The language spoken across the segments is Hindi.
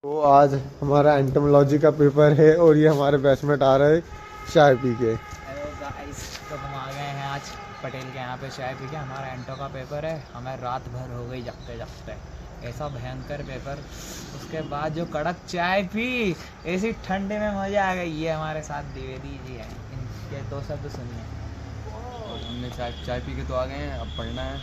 तो आज हमारा एंटोमोलॉजी का पेपर है और ये हमारे बैचमेट आ रहे चाय पी के। हेलो गाइस, तो हम आ गए हैं आज पटेल के यहाँ पे चाय पी के। हमारा एंटो का पेपर है, हमें रात भर हो गई जगते जगते, ऐसा भयंकर पेपर। उसके बाद जो कड़क चाय पी, ऐसी ठंडे में मज़ा आ गई। ये हमारे साथ द्विवेदी जी हैं, इनके दो शब्द सुनिए। और हमने चाय पी के तो आ गए हैं, अब पढ़ना है।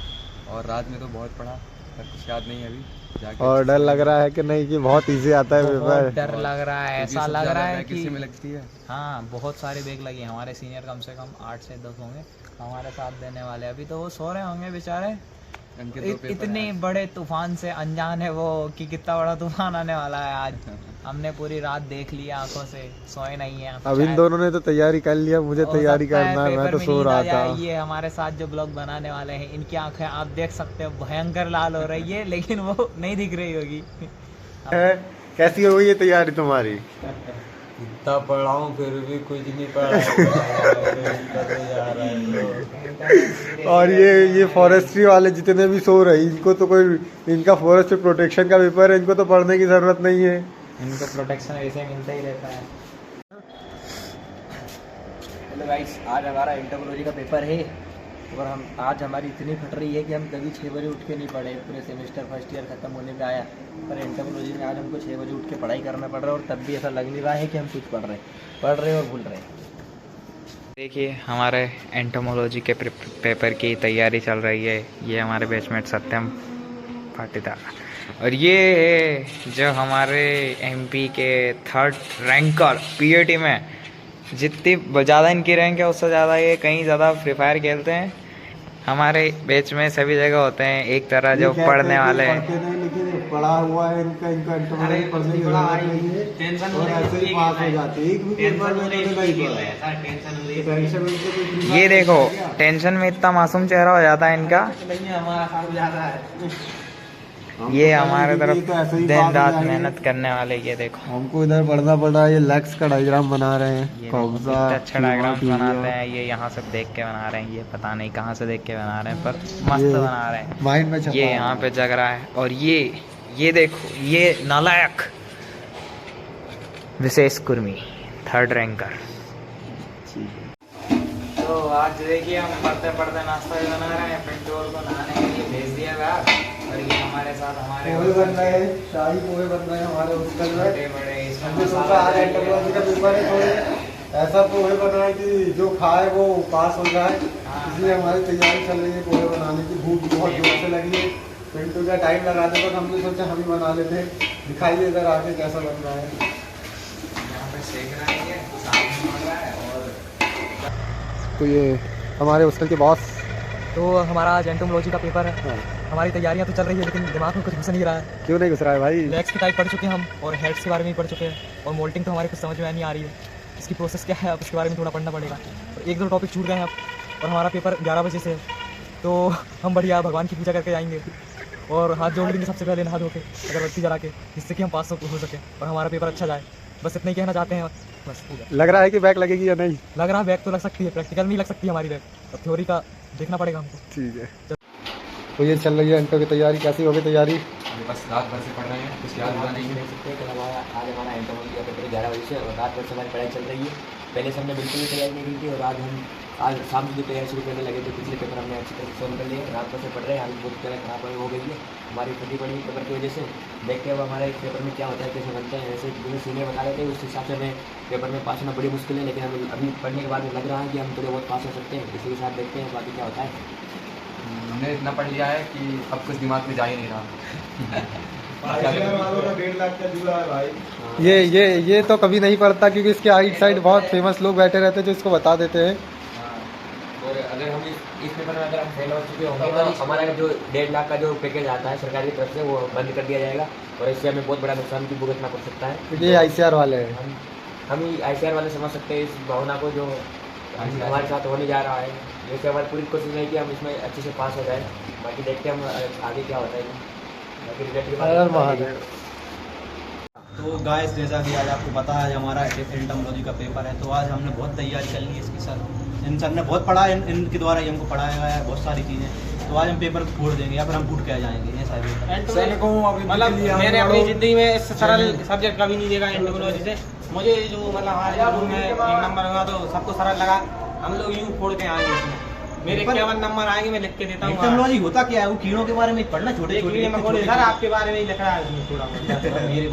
और रात में तो बहुत पढ़ा, पर कुछ याद नहीं है अभी जाके। और डर लग रहा है कि नहीं कि बहुत इजी आता है पेपर। डर लग रहा है, ऐसा लग रहा है कि में लगती है। हाँ, बहुत सारी बैग लगी। हमारे सीनियर कम से कम 8 से 10 होंगे हमारे साथ देने वाले। अभी तो वो सो रहे होंगे बेचारे, इतने बड़े तूफान से अनजान है वो कि कितना बड़ा तूफान आने वाला है आज। हमने पूरी रात देख लिया आंखों से, सोए नहीं है। अब इन दोनों ने तो तैयारी कर लिया, मुझे तैयारी करना है, मैं तो सो रहा था। ये हमारे साथ जो ब्लॉग बनाने वाले हैं, इनकी आंखें आप देख सकते हो भयंकर लाल हो रही है, लेकिन वो नहीं दिख रही होगी। कैसी हो गई ये तैयारी तुम्हारी? इतना पढ़ा हूँ फिर भी कुछ नहीं पढ़ा। और ये फॉरेस्ट्री वाले जितने भी सो रहे, इनको तो कोई, इनका फॉरेस्ट प्रोटेक्शन का पेपर है, इनको तो पढ़ने की जरूरत नहीं है। इनको प्रोटेक्शन ऐसे मिलता ही रहता है। हेलो गाइस, आज हमारा एंटोमोलॉजी का पेपर है और आज हमारी इतनी फट रही है कि हम कभी 6 बजे उठ के नहीं पढ़े। पूरे सेमेस्टर फर्स्ट ईयर ख़त्म होने पे आया, पर एंटोमोलॉजी में आज हमको 6 बजे उठ के पढ़ाई करना पड़ रहा है। और तब भी ऐसा लग नहीं रहा है कि हम कुछ पढ़ रहे और भूल रहे। देखिए, हमारे एंटोमोलॉजी के पेपर की तैयारी चल रही है। ये हमारे बैचमेट सत्यम पाटीदार, और ये है जो हमारे एमपी के 3rd रैंकर पीएटी में। जितनी ज़्यादा इनकी रैंक है उससे ज़्यादा ये कहीं ज़्यादा फ्री फायर खेलते हैं। हमारे बैच में सभी जगह होते हैं एक तरह जो पढ़ने वाले हैं, लेकिन पढ़ा हुआ है, इनका एंटोमोलॉजी पढ़ने की जरूरत नहीं है और ऐसे ही पास हो जाते हैं। एक भी पेपर में नहीं पढ़ा। ये देखो, टेंशन में इतना मासूम चेहरा हो जाता है इनका। ये हमारे तरफ दिन रात मेहनत करने वाले। ये देखो, हमको इधर पढ़ना पड़ रहा है। ये लेग्स का डायग्राम बना रहे हैं, कौन सा अच्छा डायग्राम बनाते हैं। ये यहाँ से देख के बना रहे हैं, ये पता नहीं कहाँ से देख के बना रहे हैं, पर मस्त बना रहे हैं। माइंड में ये यहाँ पे जग रहा है। और ये देखो, ये नालायक विशेष कुर्मी 3rd रैंकर। तो आज देखिए, हम पढ़ते पढ़ते नाश्ता भी बना रहे हैं। पेट्रोल को नहाने के लिए भेज दिया गया। और ये हमारे साथ पोहे बन रहे हैं, शाही पोहे बन रहे हैं हमारे हॉस्टल में। बड़े हमने सोचा आज एंटोमोलॉजी का पेपर है, तो ऐसा पोहे बनाए कि जो खाए वो पास हो जाए। इसलिए हमारी तैयारी चल रही है पोहे बनाने की। भूख बहुत जोर से लगी है। पिंटू का टाइम लगा दे, तो हमने सोचा हम ही बना लेते हैं। दिखाइए इधर आके कैसा बन रहा है। यहाँ पे सेक रहा है, सामने बन रहा है। और तो ये हमारे हॉस्टल के बॉस। तो हमारा आज एंटोमोलॉजी का पेपर है। हमारी तैयारियां तो चल रही है, लेकिन दिमाग में कुछ घुस नहीं रहा है। क्यों नहीं घुस रहा है भाई? लेग्स की टाइप पढ़ चुके हैं हम, और हेड्स के बारे में भी पढ़ चुके हैं। और मोल्टिंग तो हमारे कुछ समझ में नहीं आ रही है, इसकी प्रोसेस क्या है, अब उसके बारे में थोड़ा पढ़ना पड़ेगा। और 1-2 टॉपिक छूट गए हैं अब। और हमारा पेपर 11 बजे से है, तो हम बढ़िया भगवान की पूजा करके जाएंगे और हाथ जोड़ लेंगे सबसे पहले, नहा धो के, अगरबत्ती जला के, जिससे कि हम पास हो सके और हमारा पेपर अच्छा जाए। बस इतना ही कहना चाहते हैं। बस लग रहा है कि बैक लगेगी या नहीं? लग रहा है बैक तो लग सकती है, प्रैक्टिकल नहीं लग सकती हमारी बैक। अब थ्योरी का देखना पड़ेगा हमको। ठीक है। तो ये चल रही है एंटो की तैयारी। कैसी होगी तैयारी? बस रात भर से पढ़ रहे हैं, कुछ याद हुआ नहीं है। आज हमारा एंटोमोलॉजी का पेपर 11 बजे से और रात भर से हमारी पढ़ाई चल रही है। पहले से हमने बिल्कुल भी तैयारी नहीं की थी, और आज शाम से जो तैयारी शुरू करने लगे थे। पिछले पेपर हमने अच्छी तरह सोल्व कर लिए। रात भर से पढ़ रहे हैं, आज बहुत तरह खराब हो गई है हमारी फटी पड़ी पेपर की वजह से। देखते हैं अब हमारे पेपर में क्या होता है, कैसे बनते हैं। ऐसे जो सीनियर बता रहे थे उस हिसाब से हमें पेपर में पास होना बड़ी मुश्किल है, लेकिन हमें अभी पढ़ने के बाद में लग रहा है कि हम थोड़े बहुत पास हो सकते हैं। इसी के साथ देखते हैं बाकी क्या होता है। हमने इतना पढ़ लिया है कि अब कुछ दिमाग में जा ही नहीं रहा। ये तो कभी नहीं पढ़ता, क्योंकि इसके आइट साइड बहुत फेमस लोग बैठे रहते हैं जो इसको बता देते हैं। और अगर हम इस पेपर में अगर हम फेल हो चुके होंगे तो हमारा जो 1.5 लाख का जो पैकेज आता है सरकार की तरफ से, वो बंद कर दिया जाएगा। और इससे हमें बहुत बड़ा नुकसान की भुगतना पड़ सकता है। ये ICR वाले हैं। हम ही ICR वाले समझ सकते हैं इस भावना को जो हमारे साथ होने जा रहा है। जैसे हमारी पूरी कोशिश है कि हम इसमें अच्छे से पास हो जाए। बाकी देखते हैं हम आगे क्या होता है। बाकी रिलेटेड तो गाइस, जैसा कि आज आपको पता है हमारा एंटोमोलॉजी का पेपर है, तो आज हमने बहुत तैयारी कर ली है इसकी। सर इन सर ने बहुत पढ़ा, इनके द्वारा ही हमको पढ़ाया गया है बहुत सारी चीज़ें। तो आज हम पेपर फोड़ देंगे या फिर हम फूट के आ जाएंगे, ऐसा है पेपर। मतलब मैंने अपनी जिंदगी में इस सरल सब्जेक्ट कभी नहीं देखा एंटोमोलॉजी से। मुझे जो मतलब हमारे रूम में 1 नंबर हुआ तो सबको सरल लगा। हम लोग यूँ फोड़ के आएंगे इसमें। मेरे 51 नंबर आएंगे, मैं लिख के देता हूँ। एंटोमोलॉजी होता क्या है? वो कीड़ों के बारे में पढ़ना, छोटे छोटे सर आपके बारे में ही लिख रहा है उसमें थोड़ा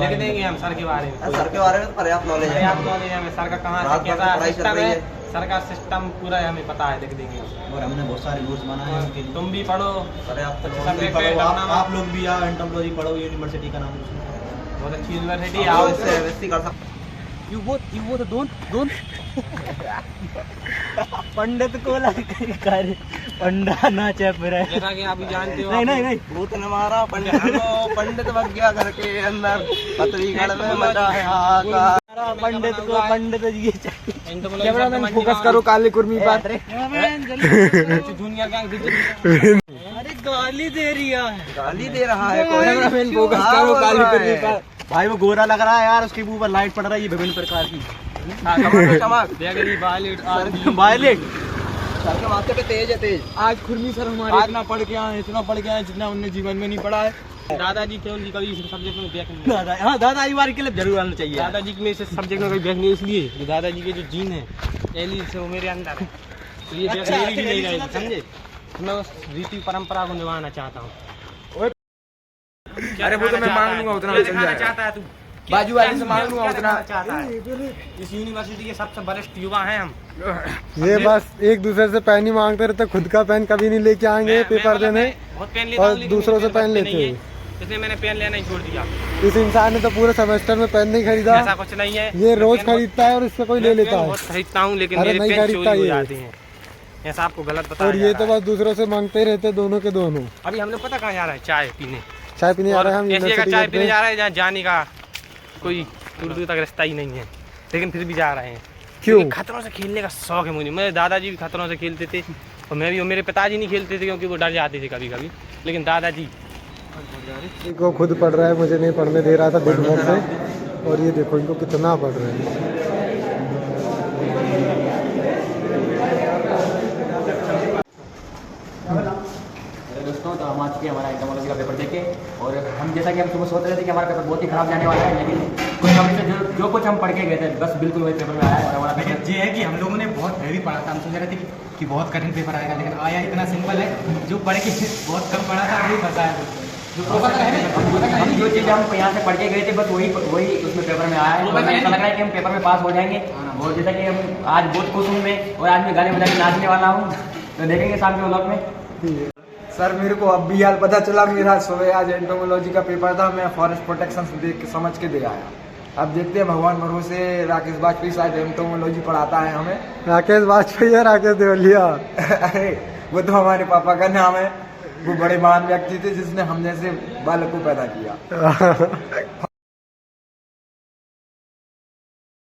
लिख देंगे हम सर के बारे में। सर के बारे में पर्याप्त नॉलेज है। पर्याप्त नॉलेज है हमें सर का, कहाँ से कैसा सिस्टम है, सर का सिस्टम पूरा हमें पता है, लिख देंगे। और हमने बहुत सारे नोट्स बनाए हैं उनके लिए। तुम भी पढ़ो, आप लोग भी आओ, एंटोमोलॉजी पढ़ो, यूनिवर्सिटी का नाम बहुत अच्छी यूनिवर्सिटी आओ। You both don't पंडित को कर पंडा ना चप रहे। जैसा कि आप भी जानते हो, नहीं भूत न मारा पंडित भग गया घर के अंदर, पत्रीगढ़ में मचा है हाहाकार। पंडित को पंडित जी चाहिए। फोकस करो काली कुर्मी पर। जूनियर गैंग अरे गाली दे रहा है कैमरामैन फोकस करो काली कुर्मी पर। भाई वो गोरा लग रहा है यार, उसके मुंह पर लाइट पड़ रही है विभिन्न प्रकार की। वायलेट सर के माथे पे तेज है, तेज। आज खुरमी सर हमारे इतना पढ़ के आए, इतना पढ़ के आए जितना उन्होंने जीवन में नहीं पढ़ा है। दादाजी केवल जी कभी इस सब्जेक्ट में बैक नहीं। हाँ दादाजी बार के लिए जरूर आना चाहिए। दादाजी में इस सब्जेक्ट में कभी बैक नहीं, इसलिए कि दादाजी के जो जीन है एली से वो मेरे अंदर है, तो ये बैक मेरी भी नहीं रहेगी, समझे। तो मैं उस रीति परंपरा को निभाना चाहता हूँ। अरे वो तो मैं मांग लूंगा उतना, चल जाएगा। चाहता है तू बाजू वाले से मांग लूंगा उतना। चाहता है। इस यूनिवर्सिटी के सबसे वरिष्ठ युवा हैं हम। ये बस एक दूसरे से पेन ही मांगते रहते, खुद का पेन कभी नहीं लेके आएंगे पेपर देने, बहुत पेन लेता और हूँ, लेकिन दूसरों से मेरे पेन पास लेते नहीं हैं। है, इसलिए मैंने पेन लेना ही छोड़ दिया। इस इंसान ने तो पूरे सेमेस्टर में पेन नहीं खरीदा। ऐसा कुछ नहीं है, ये रोज खरीदता है और इससे कोई ले लेता है। बहुत खरीदता हूँ, लेकिन अरे मेरे नहीं पेन खरीदता चोरी हो ये। जाते हैं। ऐसा आपको गलत बताया और ये तो बस दूसरों से मांगते रहते, दोनों के दोनों। अभी हम लोग पता कहाँ जा रहे हैं, चाय पीने। चाय पीने आ रहे हैं हम ऐसी जगह यूनिवर्सिटी चाय पीने गेट जा रहे हैं जहाँ जाने का कोई दूर दूर तक रास्ता ही नहीं है, लेकिन फिर भी जा रहे हैं। क्यों? क्योंकि खतरों से खेलने का शौक है मुझे। मेरे दादाजी भी खतरों से खेलते थे और मैं भी, और मेरे पिताजी नहीं खेलते थे क्योंकि वो डर जाते थे कभी कभी, लेकिन दादाजी को खुद पढ़ रहा है, मुझे नहीं पढ़ने दे रहा था दिन भर से। और ये देखो इनको कितना पढ़ रहे हैं। दोस्तों, तो हम आ चुके हैं हमारा एंटोमोलॉजी का पेपर देके, और हम जैसा कि हम सुबह सोच रहे थे कि हमारा पेपर बहुत ही खराब जाने वाला है, लेकिन कुछ हम से जो कुछ हम पढ़ के गए थे बस बिल्कुल वही पेपर में आया है। और हमारा पेपर ये है कि हम लोगों ने बहुत हैवी पढ़ा था, हम सोच रहे थे कि बहुत कठिन पेपर आएगा, लेकिन आया इतना सिंपल है। जो पढ़ के बहुत कम पढ़ा था वही फंसा है। हम जो चीज़ें हम यहाँ से पढ़ के गए थे बस वही उसमें पेपर में आया है। और हमें ऐसा लग रहा है कि हम पेपर में पास हो जाएंगे। और जैसा कि हम आज बहुत खुश हूँ मैं, और आज मैं गाने बजा के नाचने वाला हूँ, तो देखेंगे शाम के व्लॉग में। सर मेरे को अब भी हाल पता चला, मेरा सुबह आज एंटोमोलॉजी का पेपर था, मैं फॉरेस्ट प्रोटेक्शन देख समझ के दे आया। अब देखते हैं, भगवान भरोसे। राकेश वाजपेयी शायद एंटोमोलॉजी पढ़ाता है हमें। राकेश वाजपेयी या राकेश देवलिया? अरे वो तो हमारे पापा का नाम है। वो बड़े महान व्यक्ति थे जिसने हम जैसे बालक को पैदा किया।